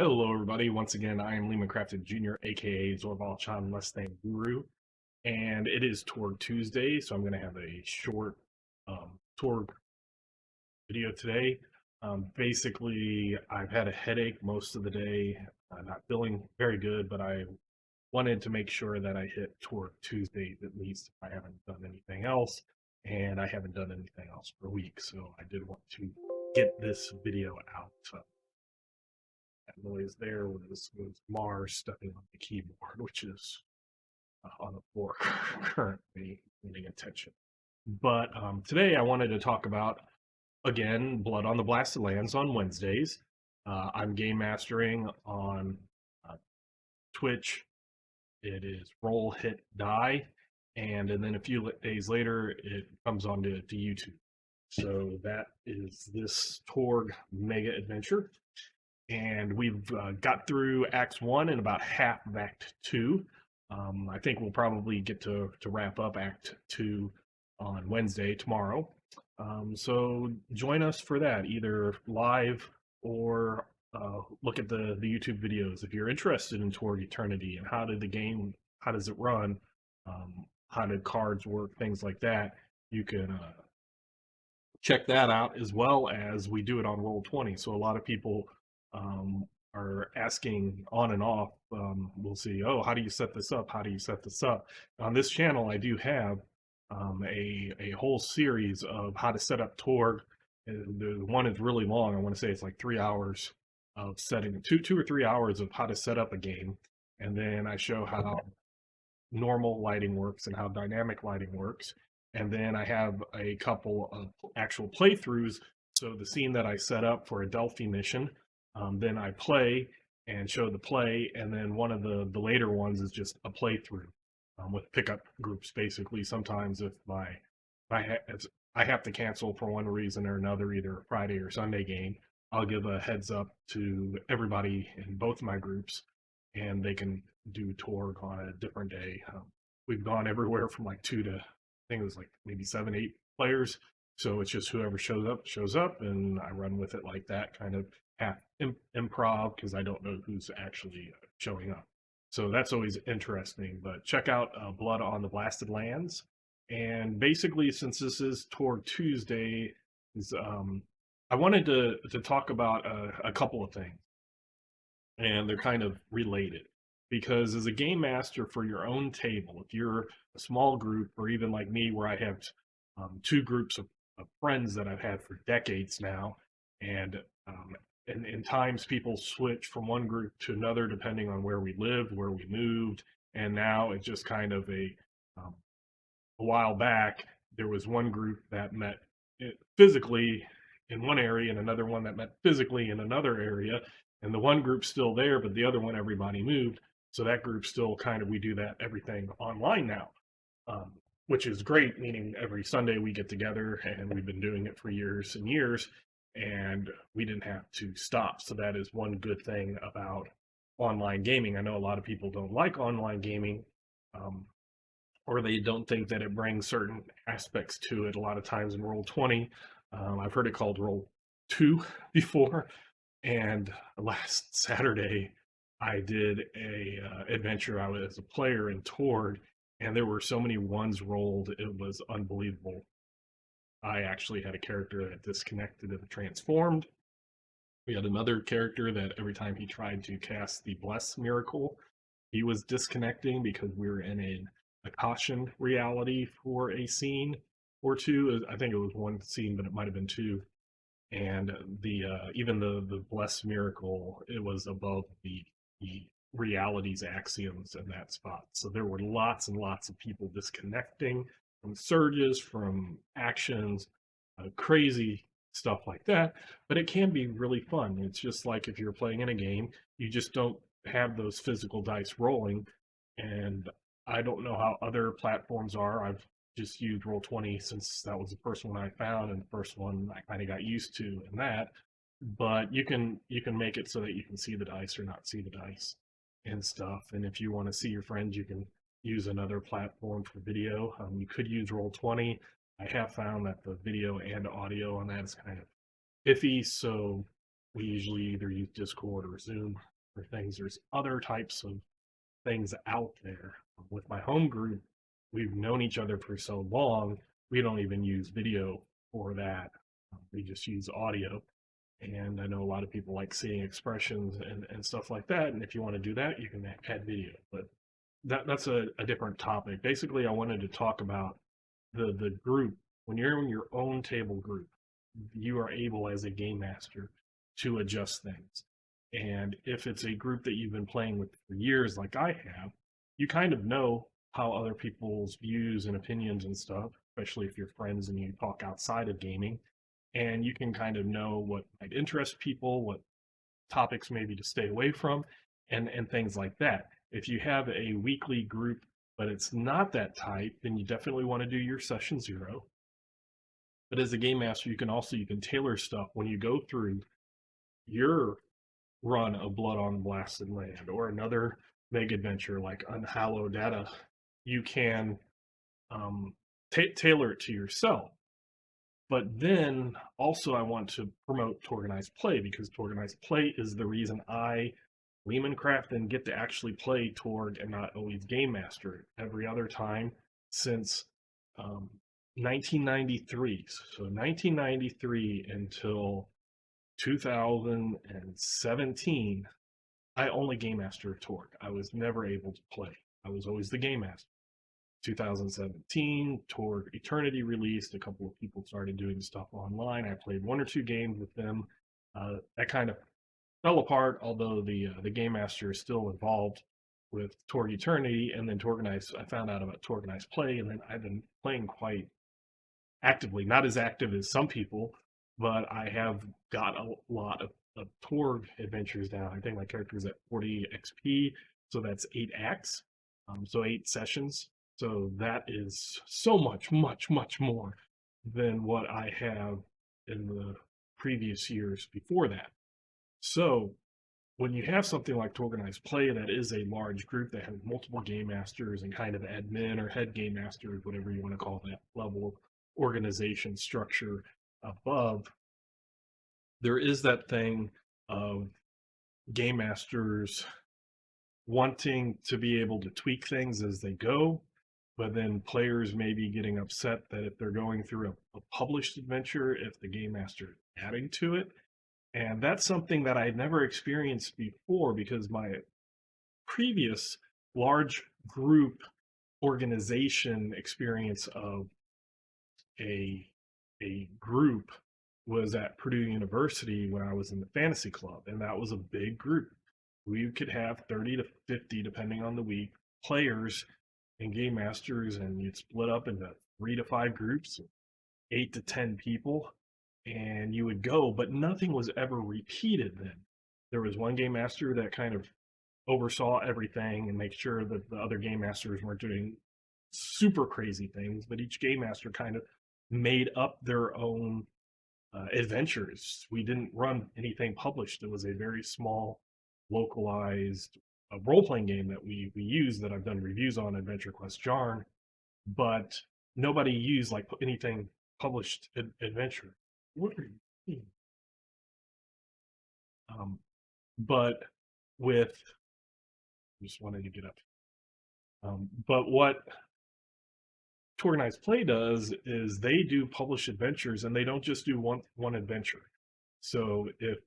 Hello, everybody. Once again, I am Lehman Crafted Jr., aka Zorbal Chan Less Than Guru, and it is Torg Tuesday, so I'm going to have a short Torg video today. Basically, I've had a headache most of the day, not feeling very good, but I wanted to make sure that I hit Torg Tuesday at least if I haven't done anything else, and I haven't done anything else for a week, so I did want to get this video out. That noise there was Mars stepping on the keyboard, which is on the floor currently getting attention. But today I wanted to talk about, again, Blood on the Blasted Lands on Wednesdays. I'm game mastering on Twitch. It is roll, hit, die. And then a few days later, it comes on to YouTube. So that is this Torg mega adventure. And we've got through Acts 1 and about half of Act 2. I think we'll probably get to wrap up Act 2 on Wednesday, tomorrow. So join us for that, either live or look at the YouTube videos. If you're interested in Torg Eternity and how does it run, how do cards work, things like that, you can check that out, as well as we do it on Roll20. So a lot of people are asking on and off. We'll see, oh, how do you set this up? How do you set this up? On this channel, I do have a whole series of how to set up Torg. The one is really long. I want to say it's like 3 hours of setting, two or 3 hours of how to set up a game. And then I show how normal lighting works and how dynamic lighting works. And then I have a couple of actual playthroughs. So the scene that I set up for a Delphi mission, then I play and show the play, and then one of the later ones is just a playthrough with pickup groups. Basically, sometimes if I have to cancel for one reason or another, either a Friday or Sunday game, I'll give a heads up to everybody in both my groups, and they can do Torg on a different day. We've gone everywhere from like 2 to, I think it was like maybe 7, 8 players. So it's just whoever shows up, and I run with it like that, kind of half improv, because I don't know who's actually showing up. So that's always interesting. But check out Blood on the Blasted Lands. And basically, since this is Torg Tuesday, I wanted to talk about a couple of things, and they're kind of related. Because as a game master for your own table, if you're a small group, or even like me, where I have 2 groups of friends that I've had for decades now, and in times people switch from one group to another depending on where we lived, where we moved, and now it's just kind of a while back there was one group that met physically in one area and another one that met physically in another area, and the one group's still there, but the other one everybody moved. So that group still kind of, we do that everything online now, which is great, meaning every Sunday we get together, and we've been doing it for years and years, and we didn't have to stop. So that is one good thing about online gaming. I know a lot of people don't like online gaming, or they don't think that it brings certain aspects to it. A lot of times in Roll20, I've heard it called Roll2 before, and last Saturday I did a adventure. I was a player in Torg, and there were so many ones rolled, it was unbelievable. I actually had a character that disconnected and transformed. We had another character that every time he tried to cast the Bless Miracle, he was disconnecting because we were in a caution reality for a scene or two. I think it was one scene, but it might have been 2. And even the Bless Miracle, it was above the reality's axioms in that spot. So there were lots and lots of people disconnecting from surges, from actions, crazy stuff like that. But it can be really fun. It's just like if you're playing in a game, you just don't have those physical dice rolling. And I don't know how other platforms are. I've just used Roll20 since that was the first one I found, and the first one I kind of got used to in that. But you can make it so that you can see the dice or not see the dice and stuff. And if you want to see your friends, you can use another platform for video. You could use Roll20. I have found that the video and audio on that is kind of iffy, so we usually either use Discord or Zoom for things. There's other types of things out there. With my home group, we've known each other for so long, we don't even use video for that. We just use audio. And I know a lot of people like seeing expressions and stuff like that. And if you want to do that, you can add video. But that's a different topic. Basically, I wanted to talk about the group. When you're in your own table group, you are able as a game master to adjust things. And if it's a group that you've been playing with for years, like I have, you kind of know how other people's views and opinions and stuff, especially if you're friends and you talk outside of gaming, and you can kind of know what might interest people, what topics maybe to stay away from, and things like that. If you have a weekly group, but it's not that tight, then you definitely want to do your session 0. But as a game master, you can tailor stuff when you go through your run of Blood on Blasted Land or another mega adventure like Unhallowed Data. You can tailor it to yourself. But then also I want to promote Torganized Play, because Torganized Play is the reason I, Lehman Crafton, get to actually play Torg and not always Game Master every other time since 1993. So 1993 until 2017, I only Game Master Torg. I was never able to play. I was always the Game Master. 2017, Torg Eternity released. A couple of people started doing stuff online. I played 1 or 2 games with them. That kind of fell apart, although the Game Master is still involved with Torg Eternity. And then I found out about Torganized Play, and then I've been playing quite actively. Not as active as some people, but I have got a lot of Torg adventures down. I think my character is at 40 XP, so that's 8 acts, so 8 sessions. So that is so much more than what I have in the previous years before that. So when you have something like Organized Play that is a large group that has multiple game masters and kind of admin or head game master, whatever you want to call that level of organization structure above, there is that thing of game masters wanting to be able to tweak things as they go, but then players may be getting upset that if they're going through a published adventure, if the game master is adding to it. And that's something that I'd never experienced before, because my previous large group organization experience of a group was at Purdue University when I was in the fantasy club, and that was a big group. We could have 30 to 50, depending on the week, players and game masters, and you'd split up into 3 to 5 groups, 8 to 10 people, and you would go, but nothing was ever repeated then. There was one game master that kind of oversaw everything and make sure that the other game masters weren't doing super crazy things, but each game master kind of made up their own adventures. We didn't run anything published. It was a very small, localized role-playing game that we used, that I've done reviews on, Adventure Quest Jarn, but nobody used like anything published adventure. What are you seeing? But with, just wanted to get up. But what Organized Play does is they do published adventures, and they don't just do one adventure. So if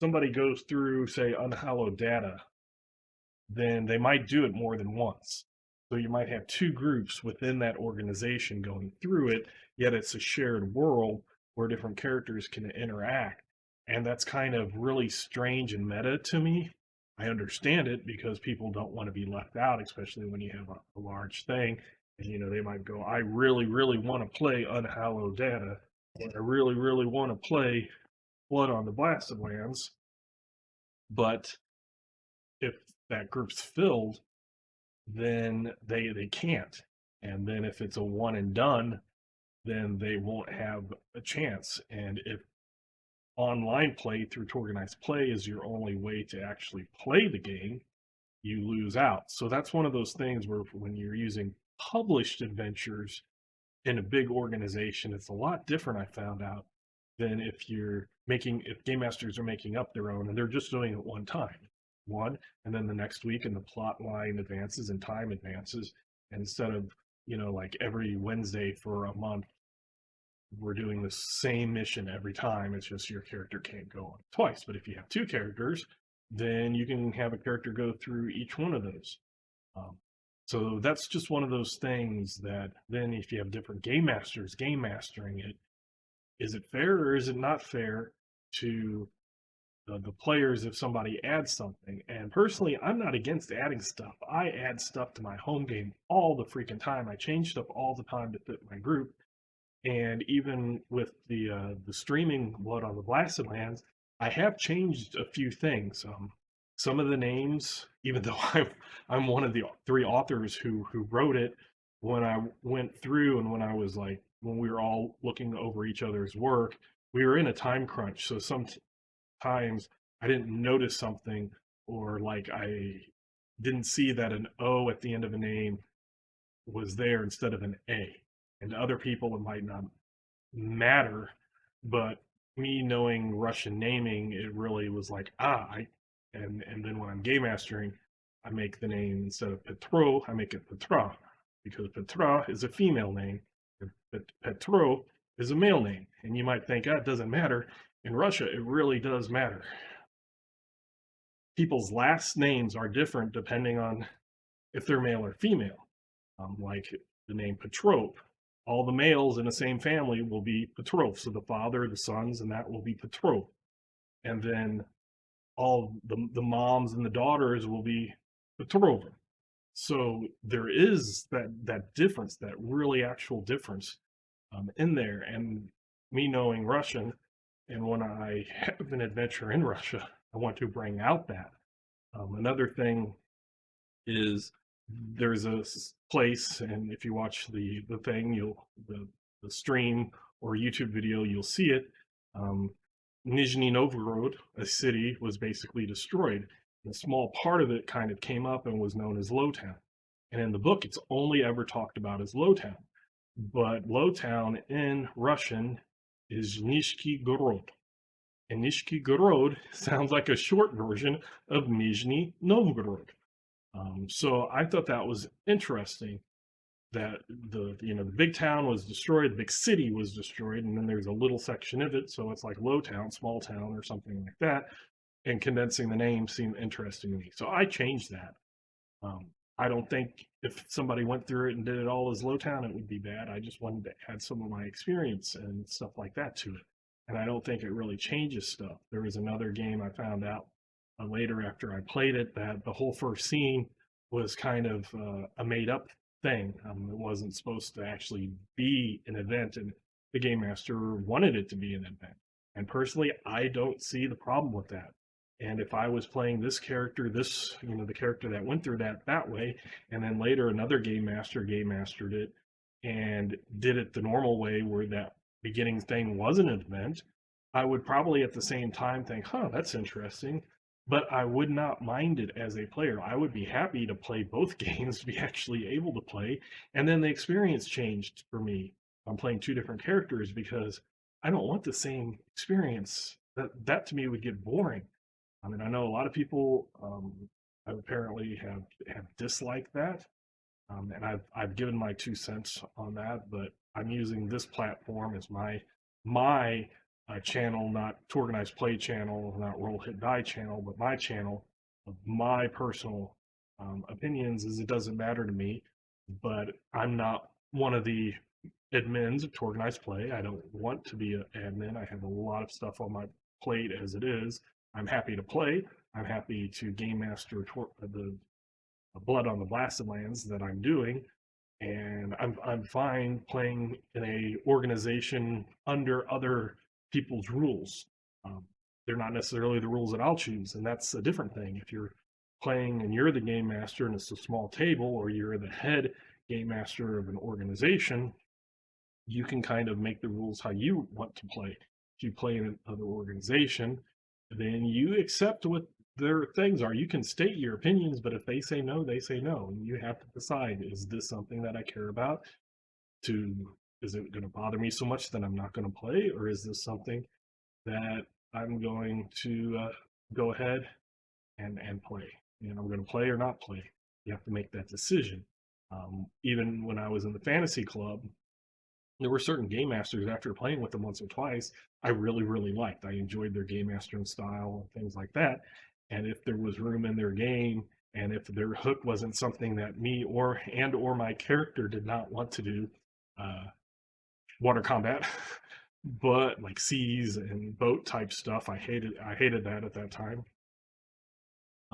somebody goes through, say, Unhallowed Data, then they might do it more than once. So you might have 2 groups within that organization going through it, yet it's a shared world where different characters can interact. And that's kind of really strange and meta to me. I understand it because people don't want to be left out, especially when you have a large thing. And, they might go, I really want to play Unhallowed Data, or I really want to play Blood on the Blasted Lands. But if that group's filled, then they can't. And then if it's a one and done, then they won't have a chance. And if online play through Organized Play is your only way to actually play the game, you lose out. So that's one of those things where when you're using published adventures in a big organization, it's a lot different, I found out, than if game masters are making up their own and they're just doing it one time. one, and then the next week, and the plot line advances and time advances. And instead of, like every Wednesday for a month, we're doing the same mission every time. It's just your character can't go on twice. But if you have two characters, then you can have a character go through each one of those. Um, so that's just one of those things that then if you have different game masters game mastering it, is it fair or is it not fair to the players if somebody adds something? And personally, I'm not against adding stuff. I add stuff to my home game all the freaking time. I change stuff all the time to fit my group. And even with the streaming Blood on the Blasted Lands, I have changed a few things. Some of the names, even though I'm one of the three authors who wrote it, when I went through and when we were all looking over each other's work, we were in a time crunch. So sometimes I didn't notice something, or like I didn't see that an O at the end of a name was there instead of an A. And to other people, it might not matter, but me knowing Russian naming, it really was like, and then when I'm game mastering, I make the name instead of Petro, I make it Petra, because Petra is a female name, and Petro is a male name. And you might think, it doesn't matter. In Russia, it really does matter. People's last names are different depending on if they're male or female. Like the name Petrov, all the males in the same family will be Petrov. So the father, the sons, and that will be Petrov. And then all the moms and the daughters will be Petrova. So there is that difference, that really actual difference in there. And me knowing Russian, and when I have an adventure in Russia, I want to bring out that. Another thing is there's a place, and if you watch the thing, the stream or YouTube video, you'll see it. Nizhny Novgorod, a city, was basically destroyed. And a small part of it kind of came up and was known as Lowtown. And in the book, it's only ever talked about as Lowtown. But Lowtown in Russian is Nizhny Gorod. And Nizhny Gorod sounds like a short version of Nizhny Novgorod. So I thought that was interesting that the big town was destroyed, the big city was destroyed, and then there's a little section of it, so it's like low town, small town, or something like that. And condensing the name seemed interesting to me, so I changed that. I don't think if somebody went through it and did it all as low town, it would be bad. I just wanted to add some of my experience and stuff like that to it, and I don't think it really changes stuff. There was another game I found out later after I played it that the whole first scene was kind of a made up thing. It wasn't supposed to actually be an event, and the game master wanted it to be an event. And personally, I don't see the problem with that. And if I was playing this character, the character that went through that way, and then later another game mastered it and did it the normal way where that beginning thing was an event, I would probably at the same time think, that's interesting. But I would not mind it as a player. I would be happy to play both games, to be actually able to play. And then the experience changed for me. I'm playing two different characters because I don't want the same experience. That to me would get boring. I mean, I know a lot of people apparently have disliked that, and I've given my 2 cents on that. But I'm using this platform as my channel, not Organized Play channel, not Roll Hit Die channel, but my channel of my personal opinions. Is it doesn't matter to me, but I'm not one of the admins of Organized Play. I don't want to be an admin. I have a lot of stuff on my plate as it is. I'm happy to play. I'm happy to game master the Blood on the Blasted Lands that I'm doing, and I'm fine playing in a organization under other people's rules. Um, they're not necessarily the rules that I'll choose, and that's a different thing. If you're playing and you're the game master and it's a small table, or you're the head game master of an organization, you can kind of make the rules how you want to play. If you play in another organization, then you accept what their things are. You can state your opinions, but if they say no, they say no. And you have to decide, is this something that I care about? Is it going to bother me so much that I'm not going to play? Or is this something that I'm going to go ahead and play. And I'm going to play or not play. You have to make that decision. Even when I was in the fantasy club, there were certain game masters after playing with them once or twice I really liked. I enjoyed their game mastering style and things like that. And if there was room in their game, and if their hook wasn't something that me or my character did not want to do, uh, water combat, but like seas and boat type stuff, I hated that at that time.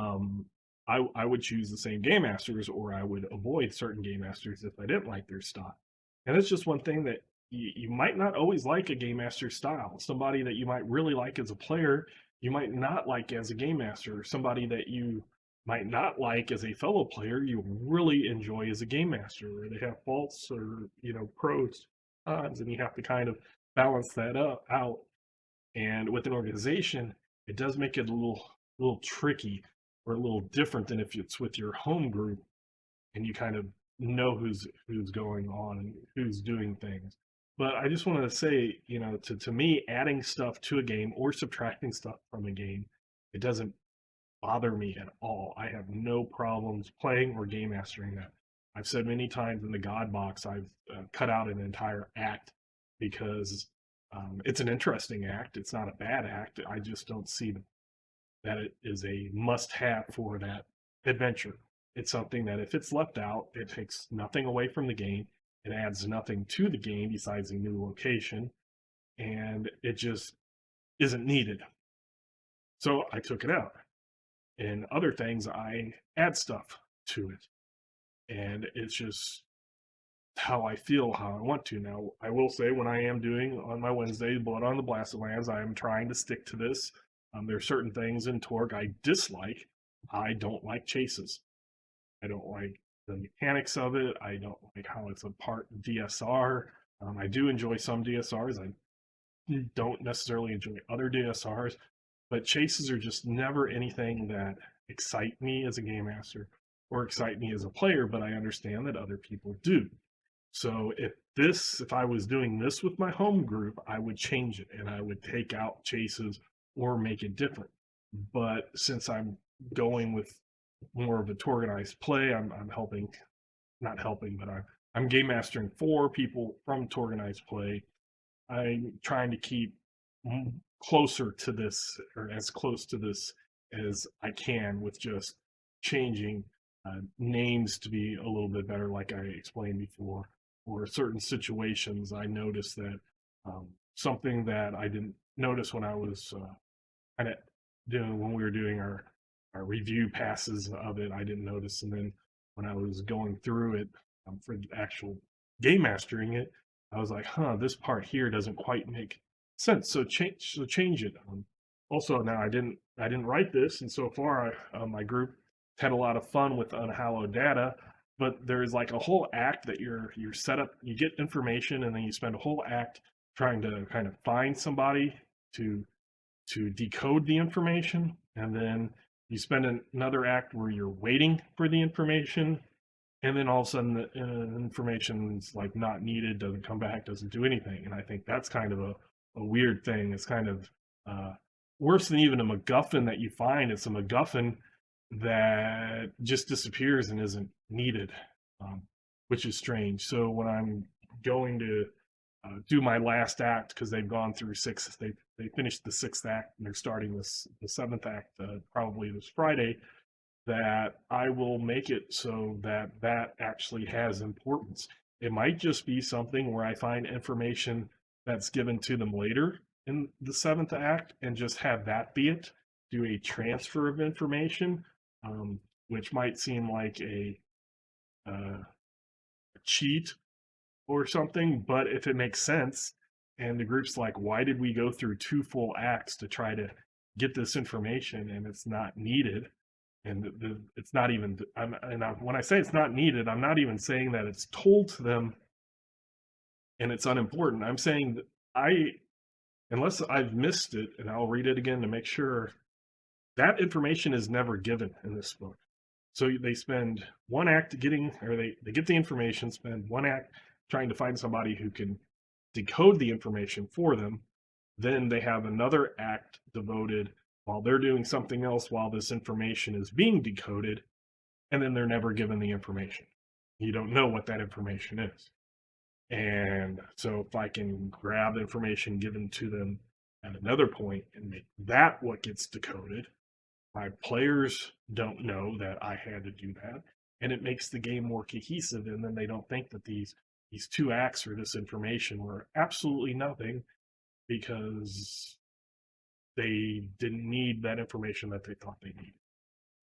um, I would choose the same game masters, or I would avoid certain game masters if I didn't like their style. And it's just one thing that you might not always like a game master style. Somebody that you might really like as a player, you might not like as a game master. Somebody that you might not like as a fellow player, you really enjoy as a game master. Or they have faults or pros, cons, and you have to kind of balance that out. And with an organization, it does make it a little tricky or a little different than if it's with your home group and you kind of know who's going on and who's doing things. But I just wanted to say, to me, adding stuff to a game or subtracting stuff from a game, it doesn't bother me at all. I have no problems playing or game mastering that. I've said many times in the God box, I've cut out an entire act because it's an interesting act. It's not a bad act. I just don't see that it is a must have for that adventure. It's something that if it's left out, it takes nothing away from the game. It adds nothing to the game besides a new location, and it just isn't needed. So I took it out. And other things, I add stuff to it. And it's just how I feel, how I want to. Now, I will say when I am doing on my Wednesday Blood on the Blasted Lands, I am trying to stick to this. There are certain things in Torg I dislike. I don't like chases. I don't like the mechanics of it. I don't like how it's a part DSR. I do enjoy some DSRs. I don't necessarily enjoy other DSRs, but chases are just never anything that excite me as a game master or excite me as a player, but I understand that other people do. So if I was doing this with my home group, I would change it and I would take out chases or make it different. But since I'm going with more of a organized play, I'm helping, not helping, but I'm game mastering for people from organized play. I'm trying to keep closer to this, or as close to this as I can, with just changing names to be a little bit better, like I explained before, or certain situations. I noticed that something that I didn't notice when I was kind of doing when we were doing our review passes of it, I didn't notice, and then when I was going through it for the actual game mastering it, I was like, huh, this part here doesn't quite make sense. So change it. Also, now I didn't write this, and so far my group had a lot of fun with unhallowed data. But there's like a whole act that you're set up. You get information, and then you spend a whole act trying to kind of find somebody to decode the information, and then you spend another act where you're waiting for the information, and then all of a sudden the information's like not needed, doesn't come back, doesn't do anything. And I think that's kind of a weird thing. It's kind of worse than even a MacGuffin that you find. It's a MacGuffin that just disappears and isn't needed, which is strange. So when I'm going to do my last act, because they've gone through six, they finished the sixth act and they're starting the seventh act probably this Friday, that I will make it so that that actually has importance. It might just be something where I find information that's given to them later in the seventh act and just have that be it. Do a transfer of information, which might seem like a cheat or something, but if it makes sense and the group's like, why did we go through two full acts to try to get this information and it's not needed? And it's not even, when I say it's not needed, I'm not even saying that it's told to them and it's unimportant. I'm saying that unless I've missed it, and I'll read it again to make sure, that information is never given in this book. So they spend one act getting, or they get the information, spend one act trying to find somebody who can decode the information for them. Then they have another act devoted while they're doing something else while this information is being decoded, and then they're never given the information. You don't know what that information is. And so if I can grab the information given to them at another point and make that what gets decoded, my players don't know that I had to do that. And it makes the game more cohesive, and then they don't think that these two acts or this information were absolutely nothing because they didn't need that information that they thought they needed.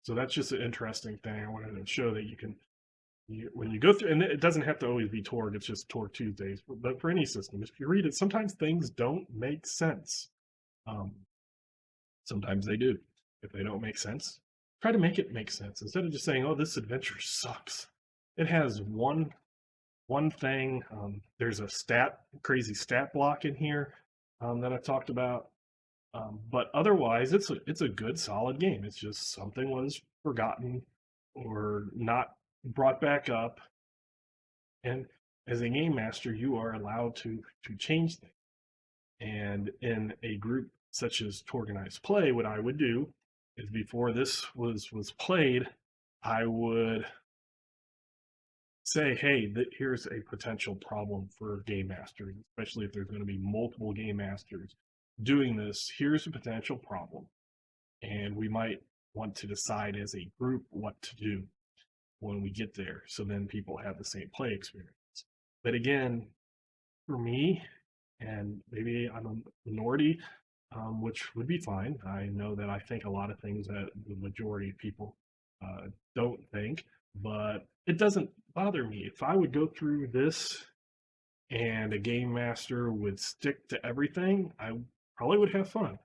So that's just an interesting thing. I wanted to show that you can, when you go through, and it doesn't have to always be Torg, it's just Torg Tuesdays, but for any system, if you read it, sometimes things don't make sense. Sometimes they do. If they don't make sense, try to make it make sense instead of just saying, "Oh, this adventure sucks." It has one thing. There's a crazy stat block in here that I talked about. But otherwise, it's a good, solid game. It's just something was forgotten or not brought back up. And as a game master, you are allowed to change things. And in a group such as Torganized Play, what I would do is before this was played, I would say, hey, here's a potential problem for game masters, especially if there's going to be multiple game masters doing this. Here's a potential problem. And we might want to decide as a group what to do when we get there. So then people have the same play experience. But again, for me, and maybe I'm a minority, which would be fine. I know that I think a lot of things that the majority of people don't think, but it doesn't bother me. If I would go through this and a game master would stick to everything, I probably would have fun.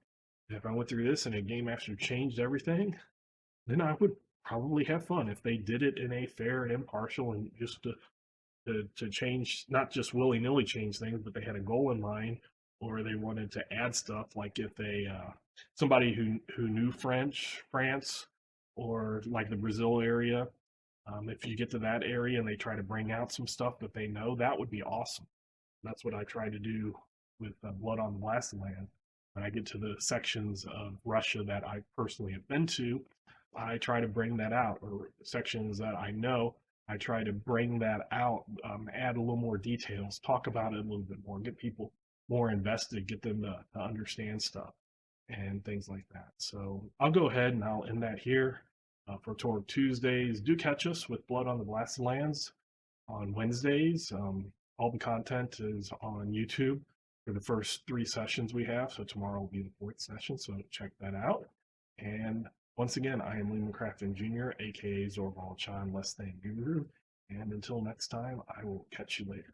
If I went through this and a game master changed everything, then I would probably have fun. If they did it in a fair and impartial and just to change, not just willy nilly change things, but they had a goal in mind, or they wanted to add stuff. Like if they somebody who knew France, or like the Brazil area, if you get to that area and they try to bring out some stuff that they know, that would be awesome. That's what I try to do with Blood on the Blasted Land. When I get to the sections of Russia that I personally have been to, I try to bring that out, or sections that I know, I try to bring that out, add a little more details, talk about it a little bit more, get people more invested, get them to understand stuff and things like that. So I'll go ahead and I'll end that here for Torg Tuesdays. Do catch us with Blood on the Blasted Lands on Wednesdays. All the content is on YouTube for the first 3 sessions we have. So tomorrow will be the 4th session. So check that out. And once again, I am Lehman Crafton Jr., aka Zorval Chan Less Than Guru. And until next time, I will catch you later.